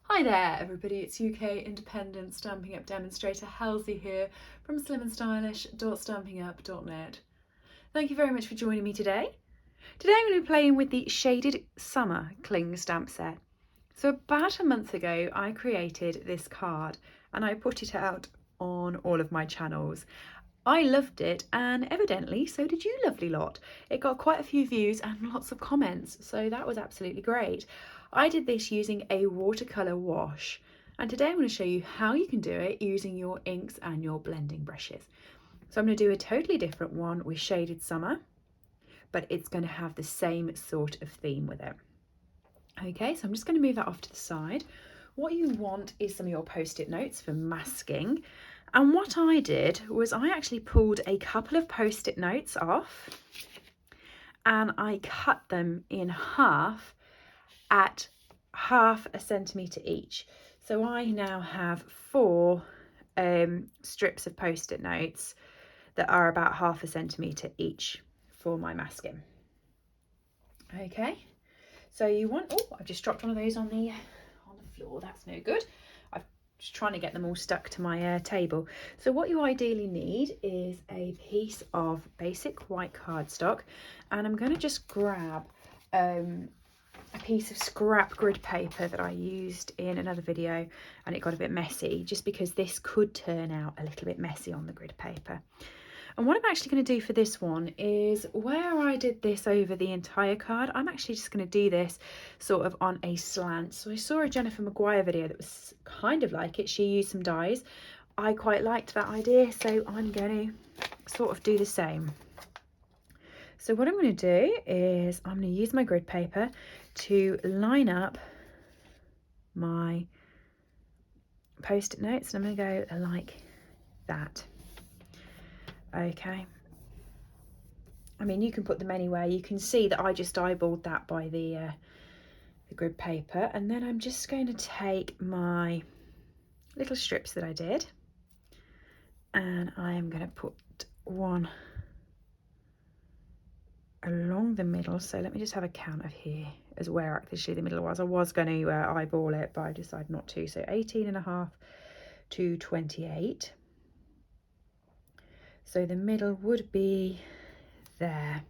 Hi there everybody, it's UK independent Stampin' Up demonstrator Halsey here from SlimmandStylish.stampinup.net. Thank you very much for joining me today. Today I'm going to be playing with the shaded summer cling stamp set. So about a month ago I created this card and I put it out on all of my channels. I loved it and evidently so did you lovely lot. It got quite a few views and lots of comments, so that was absolutely great. I did this using a watercolour wash and today I'm going to show you how you can do it using your inks and your blending brushes. So I'm going to do a totally different one with shaded summer, but it's going to have the same sort of theme with it. Okay, so I'm just going to move that off to the side. What you want is some of your post-it notes for masking. And what I did was I actually pulled a couple of post-it notes off and I cut them in half at 1/2 centimetre each. So I now have 4 strips of post-it notes that are about 1/2 centimetre each for my masking. Okay, so you want, oh, I've just dropped one of those on the floor, that's no good. I'm just trying to get them all stuck to my table. So what you ideally need is a piece of basic white cardstock, and I'm going to just grab a piece of scrap grid paper that I used in another video and it got a bit messy, just because this could turn out a little bit messy on the grid paper. And what I'm actually going to do for this one is, where I did this over the entire card, I'm actually just going to do this sort of on a slant. So I saw a Jennifer Maguire video that was kind of like it. She used some dies. I quite liked that idea, so I'm going to sort of do the same. So what I'm going to do is I'm going to use my grid paper to line up my post-it notes, and I'm going to go like that. Okay, I mean you can put them anywhere. You can see that I just eyeballed that by the grid paper, and then I'm just going to take my little strips that I did and I am going to put one along the middle. So let me just have a count of here as where actually the middle was. I was going to eyeball it, but I decided not to. So 18.5 to 28. So the middle would be there.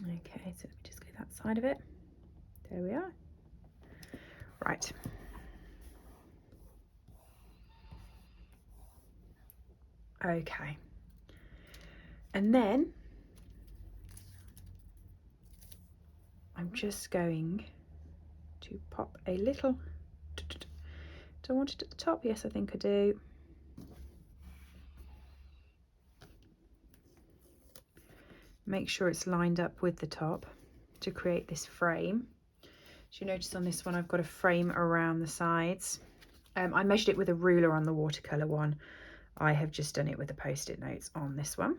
Okay, so let me just go that side of it. There we are. Right. Okay. And then I'm just going to pop a little, do I want it at the top? Yes, I think I do. Make sure it's lined up with the top to create this frame. As you notice on this one, I've got a frame around the sides. I measured it with a ruler on the watercolour one. I have just done it with the post-it notes on this one.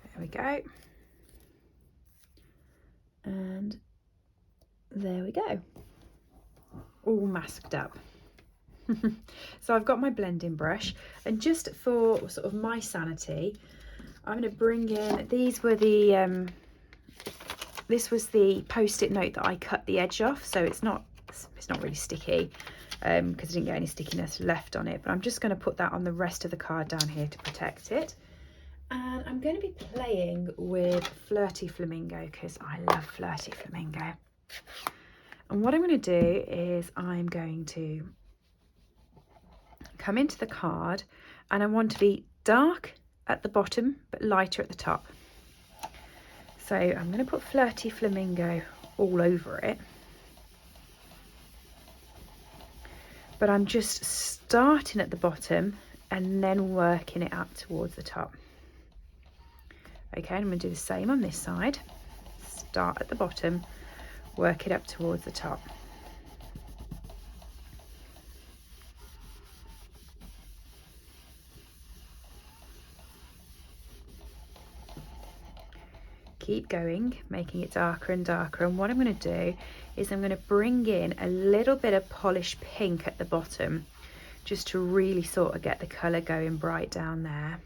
There we go. And there we go. All masked up. So I've got my blending brush, and just for sort of my sanity, I'm going to bring in, these were the this was the post-it note that I cut the edge off, so it's not really sticky because I didn't get any stickiness left on it, but I'm just going to put that on the rest of the card down here to protect it. And I'm going to be playing with Flirty Flamingo because I love Flirty Flamingo. And what I'm going to do is I'm going to come into the card, and I want to be dark at the bottom but lighter at the top. So I'm going to put Flirty Flamingo all over it, but I'm just starting at the bottom and then working it up towards the top. Okay, I'm going to do the same on this side. Start at the bottom, work it up towards the top. Keep going, making it darker and darker, and what I'm going to do is I'm going to bring in a little bit of polished pink at the bottom just to really sort of get the colour going bright down there.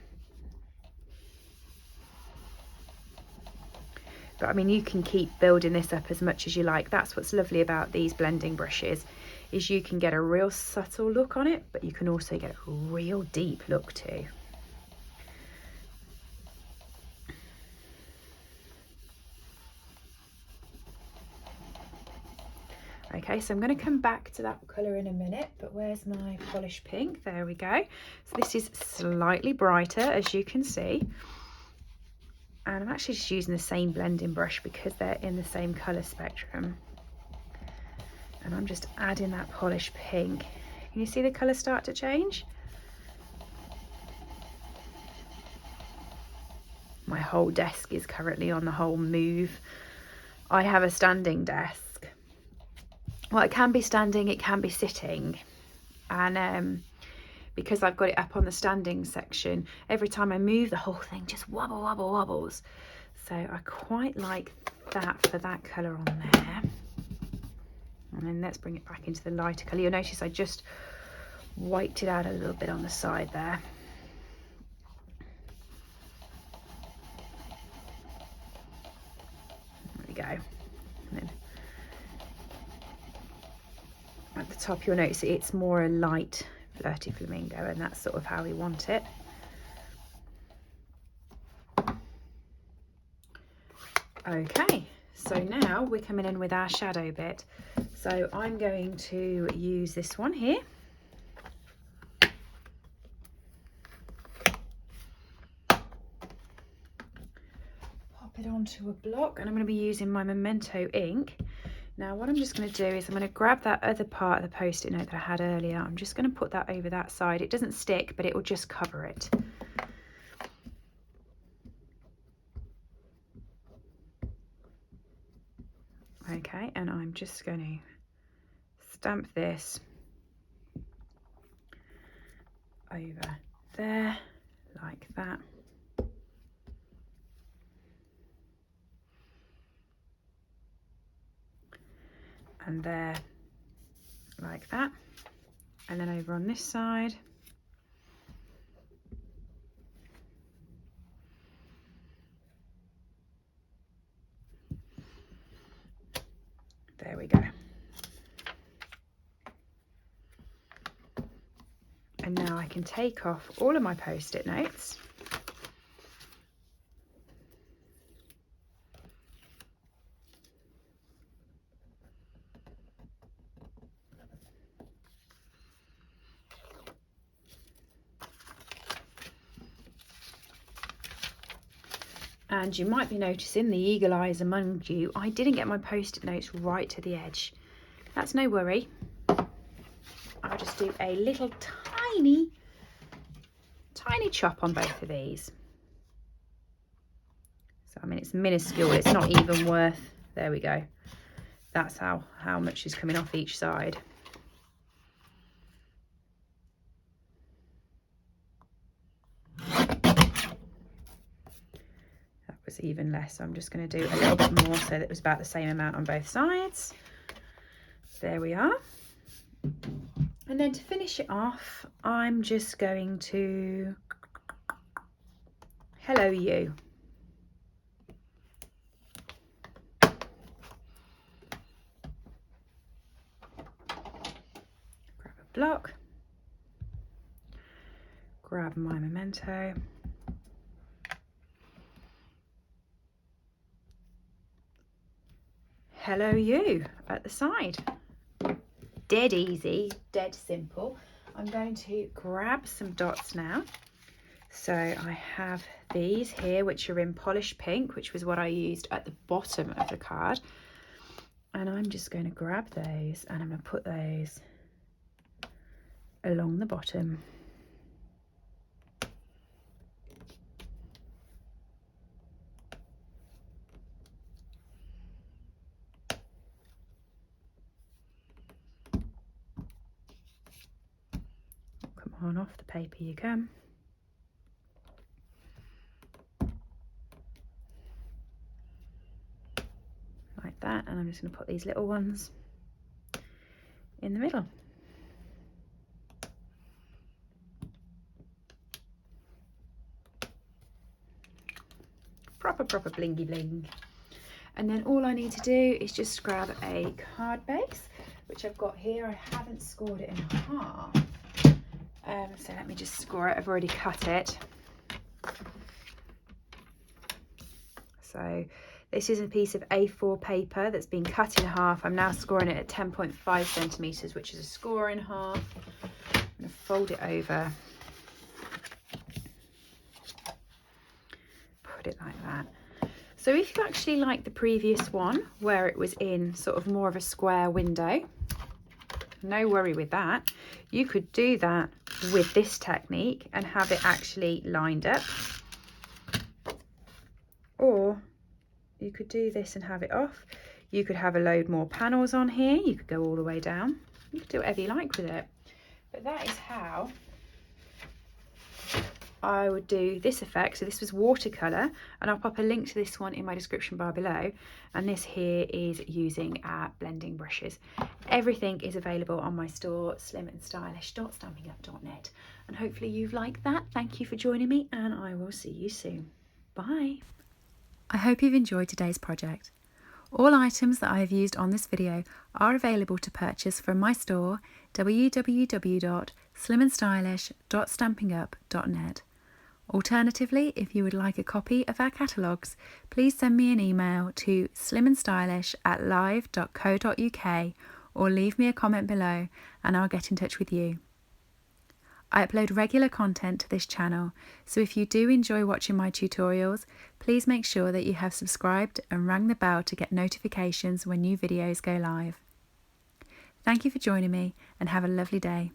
But I mean, you can keep building this up as much as you like. That's what's lovely about these blending brushes, is you can get a real subtle look on it, but you can also get a real deep look too. Okay, so I'm going to come back to that colour in a minute, but where's my polished pink? There we go. So this is slightly brighter, as you can see. And I'm actually just using the same blending brush because they're in the same colour spectrum. And I'm just adding that polished pink. Can you see the colour start to change? My whole desk is currently on the whole move. I have a standing desk. Well, it can be standing, it can be sitting. And because I've got it up on the standing section, every time I move, the whole thing just wobbles. So I quite like that for that colour on there. And then let's bring it back into the lighter colour. You'll notice I just wiped it out a little bit on the side there. There we go. And then at the top you'll notice it's more a light flirty flamingo, and that's sort of how we want it. Okay, so now we're coming in with our shadow bit. So I'm going to use this one here. Pop it onto a block, and I'm going to be using my Memento ink. Now what I'm just going to do is I'm going to grab that other part of the post-it note that I had earlier. I'm just going to put that over that side. It doesn't stick, but it will just cover it. Okay, and I'm just going to stamp this over there like that. And there like that, and then over on this side. There we go. And now I can take off all of my post-it notes. And you might be noticing, the eagle eyes among you, I didn't get my post-it notes right to the edge. That's no worry. I'll just do a little tiny chop on both of these. So I mean, it's minuscule, it's not even worth, there we go. That's how much is coming off each side. Was even less, so I'm just going to do a little bit more so that it was about the same amount on both sides. There we are. And then to finish it off, I'm just going to hello you. Grab a block, grab my Memento, hello you at the side. Dead easy, dead simple. I'm going to grab some dots now. So I have these here, which are in polished pink, which was what I used at the bottom of the card. And I'm just going to grab those and I'm going to put those along the bottom. On off the paper you come. Like that, and I'm just going to put these little ones in the middle. Proper blingy bling. And then all I need to do is just grab a card base, which I've got here. I haven't scored it in half. So let me just score it. I've already cut it. So this is a piece of A4 paper that's been cut in half. I'm now scoring it at 10.5 centimetres, which is a score in half. I'm going to fold it over. Put it like that. So if you actually like the previous one, where it was in sort of more of a square window, no worry with that. You could do that with this technique and have it actually lined up. Or you could do this and have it off. You could have a load more panels on here. You could go all the way down. You could do whatever you like with it. But that is how I would do this effect. So this was watercolour, and I'll pop a link to this one in my description bar below. And this here is using blending brushes. Everything is available on my store, SlimmandStylish.stampinup.net. And hopefully you've liked that. Thank you for joining me, and I will see you soon. Bye. I hope you've enjoyed today's project. All items that I have used on this video are available to purchase from my store, www.SlimmandStylish.stampinup.net. Alternatively, if you would like a copy of our catalogues, please send me an email to slimandstylish@live.co.uk or leave me a comment below and I'll get in touch with you. I upload regular content to this channel, so if you do enjoy watching my tutorials, please make sure that you have subscribed and rang the bell to get notifications when new videos go live. Thank you for joining me and have a lovely day.